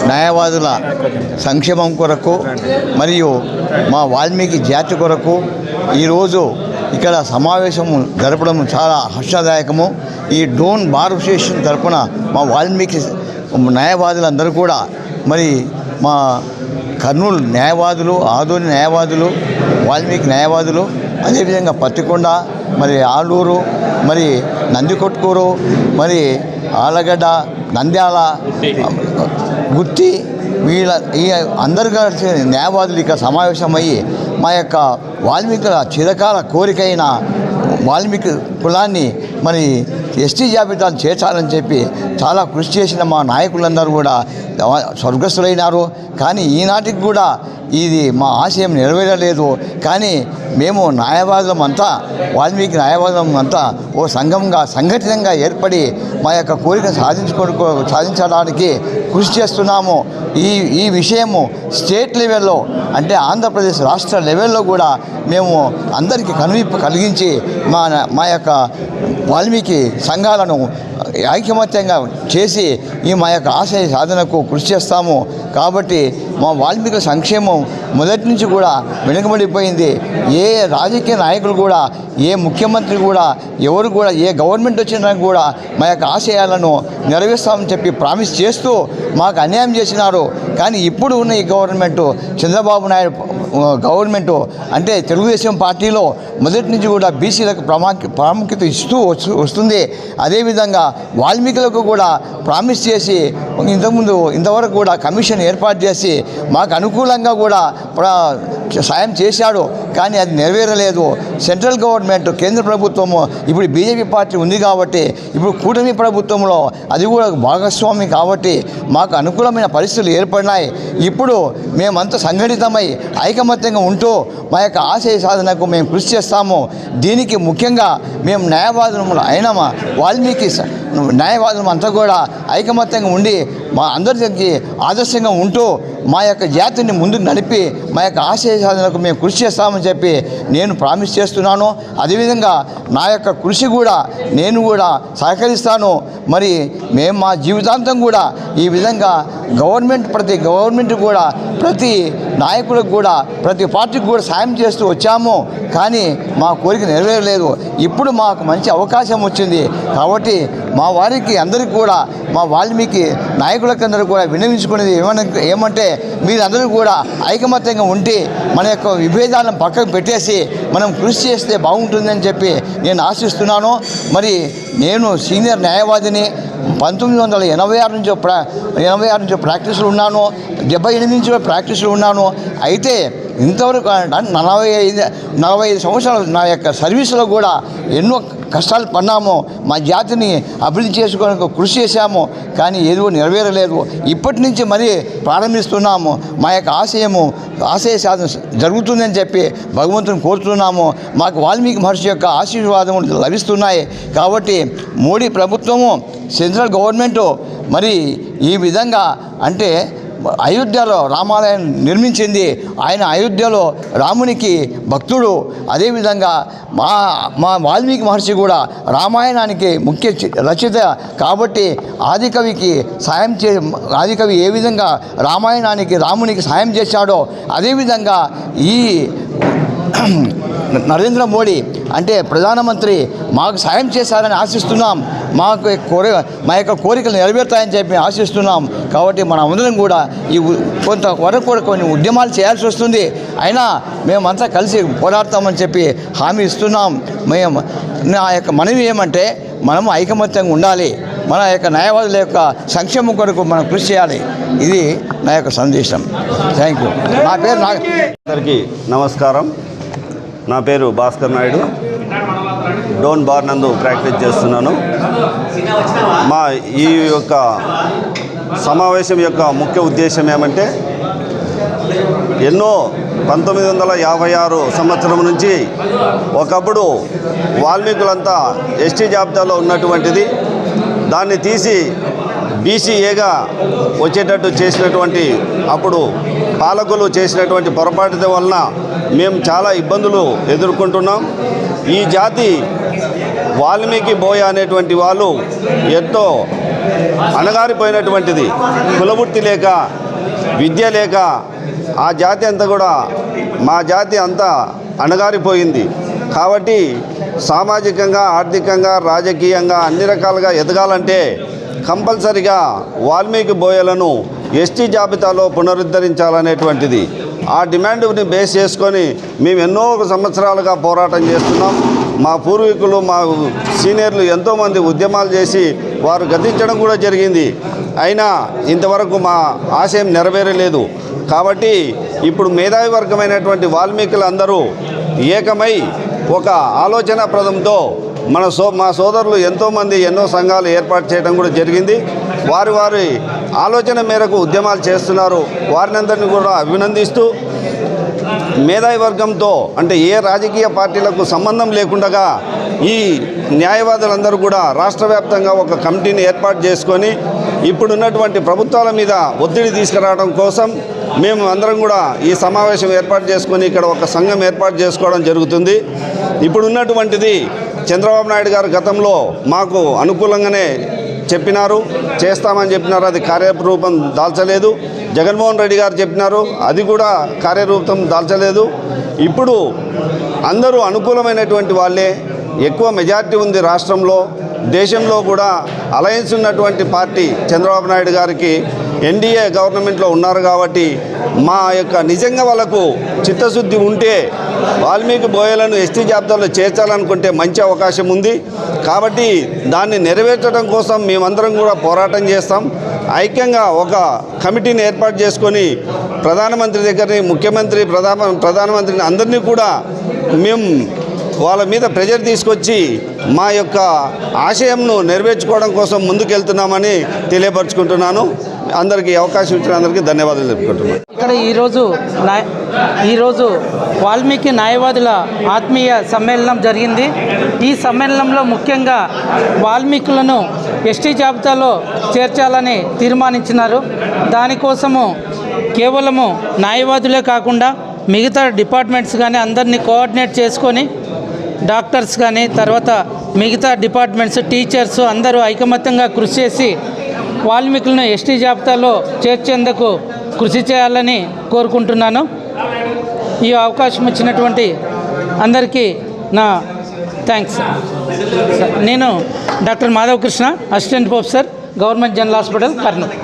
న్యాయవాదుల సంక్షేమం కొరకు మరియు మా వాల్మీకి జాతి కొరకు ఈరోజు ఇక్కడ సమావేశం జరపడం చాలా హర్షదాయకము. ఈ డోన్ బార్ అసోసియేషన్ తరపున మా వాల్మీకి న్యాయవాదులందరూ కూడా మరి మా కర్నూలు న్యాయవాదులు, ఆదోని న్యాయవాదులు, వాల్మీకి న్యాయవాదులు, అదేవిధంగా పత్తికొండ, మరి ఆలూరు, మరి నందికొట్కూరు, మరి ఆలగడ్డ, నంద్యాల, గుత్తి, ఈ అందరు కలిసి న్యాయవాదులు ఇక్కడ సమావేశమయ్యి మా యొక్క వాల్మీకుల చిరకాల కోరికైన వాల్మీకి కులాన్ని మరి ఎస్టీ జాబితాను చేర్చాలని చెప్పి చాలా కృషి చేసిన మా నాయకులందరూ కూడా స్వర్గస్థులైనారు. కానీ ఈనాటికి కూడా ఇది మా ఆశయం నెరవేరలేదు. కానీ మేము న్యాయవాదులం అంతా, వాల్మీకి న్యాయవాదులం అంతా ఓ సంఘటితంగా ఏర్పడి మా యొక్క కోరికను సాధించడానికి కృషి చేస్తున్నాము. ఈ విషయము స్టేట్ లెవెల్లో అంటే ఆంధ్రప్రదేశ్ రాష్ట్ర లెవెల్లో కూడా మేము అందరికీ కనువిప్పు కలిగించి మా యొక్క వాల్మీకి సంఘాలను ఐకమత్యంగా చేసి మా యొక్క ఆశయ సాధనకు కృషి చేస్తాము. కాబట్టి మా వాల్మీకి సంక్షేమం మొదటి నుంచి కూడా వెనుకబడిపోయింది. ఏ రాజకీయ నాయకులు కూడా, ఏ ముఖ్యమంత్రి కూడా, ఎవరు కూడా, ఏ గవర్నమెంట్ వచ్చినా కూడా మా యొక్క ఆశయాలను నెరవేర్స్తామని చెప్పి ప్రామిస్ చేస్తూ మాకు అన్యాయం చేసినారు. కానీ ఇప్పుడు ఉన్న ఈ గవర్నమెంటు, చంద్రబాబు నాయుడు గవర్నమెంటు అంటే తెలుగుదేశం పార్టీలో మొదటి నుంచి కూడా బీసీలకు ప్రాముఖ్యత ఇస్తూ వస్తుంది. అదేవిధంగా వాల్మీకులకు కూడా ప్రామిస్ చేసి ఇంతవరకు కూడా కమిషన్ ఏర్పాటు చేసి మాకు అనుకూలంగా కూడా సాయం చేశాడు. కానీ అది నెరవేరలేదు. సెంట్రల్ గవర్నమెంట్, కేంద్ర ప్రభుత్వము ఇప్పుడు బీజేపీ పార్టీ ఉంది కాబట్టి, ఇప్పుడు కూటమి ప్రభుత్వంలో అది కూడా భాగస్వామి కాబట్టి మాకు అనుకూలమైన పరిస్థితులు ఏర్పడినాయి. ఇప్పుడు మేమంతా సంఘటితమై ఐకమత్యంగా ఉంటూ మా యొక్క ఆశయ సాధనకు మేము కృషి చేస్తాము. దీనికి ముఖ్యంగా మేము న్యాయవాదులు అయిన వాల్మీకి న్యాయవాదులు అంతా కూడా ఐకమత్యంగా ఉండి మా అందరికీ ఆదర్శంగా ఉంటూ మా యొక్క జాతిని ముందుకు నడిపి మా యొక్క ఆశయ సాధనకు మేము కృషి చేస్తామని చెప్పి నేను ప్రామిస్ చేస్తున్నాను. అదేవిధంగా నా యొక్క కృషి కూడా నేను కూడా సహకరిస్తాను. మరి మేము మా జీవితాంతం కూడా ఈ విధంగా ప్రతి గవర్నమెంట్ కూడా, ప్రతి నాయకులకు కూడా, ప్రతి పార్టీకి కూడా సాయం చేస్తూ వచ్చాము. కానీ మా కోరిక నెరవేరలేదు. ఇప్పుడు మాకు మంచి అవకాశం వచ్చింది కాబట్టి మా వారికి అందరికీ కూడా, మా వాల్మీకి నాయకులకందరూ కూడా విన్నవించుకునేది ఏమంటే మీరందరూ కూడా ఐకమత్యంగా ఉండి మన యొక్క విభేదాలను పక్కకు పెట్టేసి మనం కృషి చేస్తే బాగుంటుందని చెప్పి నేను ఆశిస్తున్నాను. మరి నేను సీనియర్ న్యాయవాదిని. 1986 నుంచి ప్రాక్టీసులు ఉన్నాను. 78 నుంచి ప్రాక్టీసులు ఉన్నాను. అయితే ఇంతవరకు 45 సంవత్సరాలు నా యొక్క సర్వీసులో కూడా ఎన్నో కష్టాలు పడినాము. మా జాతిని అభివృద్ధి చేసుకోవడానికి కృషి చేశాము. కానీ ఏదో నెరవేరలేదు. ఇప్పటి నుంచి మరీ ప్రారంభిస్తున్నాము. మా యొక్క ఆశయ సాధన జరుగుతుందని చెప్పి భగవంతుని కోరుతున్నాము. మాకు వాల్మీకి మహర్షి యొక్క ఆశీర్వాదములు లభిస్తున్నాయి. కాబట్టి మోడీ ప్రభుత్వము, సెంట్రల్ గవర్నమెంటు మరి ఈ విధంగా అంటే అయోధ్యలో రామాలయం నిర్మించింది. ఆయన అయోధ్యలో రామునికి భక్తుడు. అదేవిధంగా మా వాల్మీకి మహర్షి కూడా రామాయణానికి ముఖ్య రచయిత కాబట్టి ఆదికవి ఏ విధంగా రామునికి సాయం చేశాడో అదేవిధంగా ఈ నరేంద్ర మోడీ అంటే ప్రధానమంత్రి మాకు సాయం చేశారని ఆశిస్తున్నాం. మా యొక్క కోరికలు నెరవేరుతాయని చెప్పి ఆశిస్తున్నాం. కాబట్టి మన అందరం కూడా కొంతవరకు కూడా కొన్ని ఉద్యమాలు చేయాల్సి వస్తుంది. అయినా మేమంతా కలిసి పోరాడతామని చెప్పి హామీ ఇస్తున్నాం. నా యొక్క మనవి ఏమంటే మనము ఐకమత్యంగా ఉండాలి. మన యొక్క న్యాయవాదుల యొక్క సంక్షేమం కొరకు మనం కృషి చేయాలి. ఇది నా యొక్క సందేశం. Thank you. నా పేరు అందరికీ నమస్కారం. నా పేరు భాస్కర్ నాయుడు. డోన్ బార్ నందు ప్రాక్టీస్ చేస్తున్నాను. మా ఈ యొక్క సమావేశం యొక్క ముఖ్య ఉద్దేశం ఏమంటే ఎన్నో 1956 సంవత్సరం నుంచి ఒకప్పుడు వాల్మీకులంతా ఎస్టీ జాబితాలో ఉన్నటువంటిది దాన్ని తీసి బీసీఏగా వచ్చేటట్టు చేసినటువంటి అప్పుడు పాలకులు చేసినటువంటి పొరపాటు వలన మేము చాలా ఇబ్బందులు ఎదుర్కొంటున్నాం. ఈ జాతి వాల్మీకి బోయ అనేటువంటి వాళ్ళు ఎంతో అణగారిపోయినటువంటిది. కులవృత్తి లేక, విద్య లేక ఆ జాతి అంతా కూడా, మా జాతి అంతా అణగారిపోయింది. కాబట్టి సామాజికంగా, ఆర్థికంగా, రాజకీయంగా అన్ని రకాలుగా ఎదగాలంటే కంపల్సరిగా వాల్మీకి బోయలను ఎస్టీ జాబితాలో పునరుద్ధరించాలనేటువంటిది ఆ డిమాండ్ని బేస్ చేసుకొని మేము ఎన్నో సంవత్సరాలుగా పోరాటం చేస్తున్నాం. మా పూర్వీకులు, మా సీనియర్లు ఎంతోమంది ఉద్యమాలు చేసి వారు గతించడం కూడా జరిగింది. అయినా ఇంతవరకు మా ఆశయం నెరవేరలేదు. కాబట్టి ఇప్పుడు మేధావి వర్గమైనటువంటి వాల్మీకులు అందరూ ఏకమై ఒక ఆలోచనాప్రదంతో మా సోదరులు ఎంతోమంది ఎన్నో సంఘాలు ఏర్పాటు చేయడం కూడా జరిగింది. వారి ఆలోచన మేరకు ఉద్యమాలు చేస్తున్నారు. వారిని అందరినీ కూడా అభినందిస్తూ మేధావి వర్గంతో అంటే ఏ రాజకీయ పార్టీలకు సంబంధం లేకుండా ఈ న్యాయవాదులందరూ కూడా రాష్ట్ర వ్యాప్తంగా ఒక కమిటీని ఏర్పాటు చేసుకొని ఇప్పుడున్నటువంటి ప్రభుత్వాల మీద ఒత్తిడి తీసుకురావడం కోసం మేము అందరం కూడా ఈ సమావేశం ఏర్పాటు చేసుకొని ఇక్కడ ఒక సంఘం ఏర్పాటు చేసుకోవడం జరుగుతుంది. ఇప్పుడున్నటువంటిది చంద్రబాబు నాయుడు గారు గతంలో మాకు అనుకూలంగానే చెప్పినారు, చేస్తామని చెప్పినారు. అది కార్యరూపం దాల్చలేదు. జగన్మోహన్ రెడ్డి గారు చెప్పినారు, అది కూడా కార్యరూపం దాల్చలేదు. ఇప్పుడు అందరూ అనుకూలమైనటువంటి వాళ్ళే, ఎక్కువ మెజార్టీ ఉంది రాష్ట్రంలో. దేశంలో కూడా అలయన్స్ ఉన్నటువంటి పార్టీ చంద్రబాబు నాయుడు గారికి ఎన్డీఏ గవర్నమెంట్లో ఉన్నారు. కాబట్టి మా యొక్క నిజంగా వాళ్ళకు చిత్తశుద్ధి ఉంటే వాల్మీకి బోయలను ఎస్టీ జాబితాలో చేర్చాలనుకుంటే మంచి అవకాశం ఉంది. కాబట్టి దాన్ని నెరవేర్చడం కోసం మేమందరం కూడా పోరాటం చేస్తాం. ఐక్యంగా ఒక కమిటీని ఏర్పాటు చేసుకొని ప్రధానమంత్రి దగ్గరని, ముఖ్యమంత్రి, ప్రధానమంత్రిని అందరినీ కూడా మేము వాళ్ళ మీద ప్రెజర్ తీసుకొచ్చి మా యొక్క ఆశయంను నెరవేర్చుకోవడం కోసం ముందుకెళ్తున్నామని తెలియపరుచుకుంటున్నాను. అందరికీ అవకాశం ఇచ్చిన అందరికీ ధన్యవాదాలు చెప్పుకుంటున్నాను. ఇక్కడ ఈరోజు వాల్మీకి న్యాయవాదుల ఆత్మీయ సమ్మేళనం జరిగింది. ఈ సమ్మేళనంలో ముఖ్యంగా వాల్మీకులను ఎస్టీ జాబితాలో చేర్చాలని తీర్మానించినారు. దానికోసము కేవలము న్యాయవాదులే కాకుండా మిగతా డిపార్ట్మెంట్స్ కానీ అందరినీ కోఆర్డినేట్ చేసుకొని డాక్టర్స్ కానీ తర్వాత మిగతా డిపార్ట్మెంట్స్, టీచర్స్ అందరూ ఐకమత్యంగా కృషి చేసి వాల్మీకులను ఎస్టీ జాబితాలో చేర్చేందుకు కృషి చేయాలని కోరుకుంటున్నాను. ఈ అవకాశం ఇచ్చినటువంటి అందరికీ నా థ్యాంక్స్. నేను doctor Madhav Krishna, assistant professor, government general hospital, Kurnool.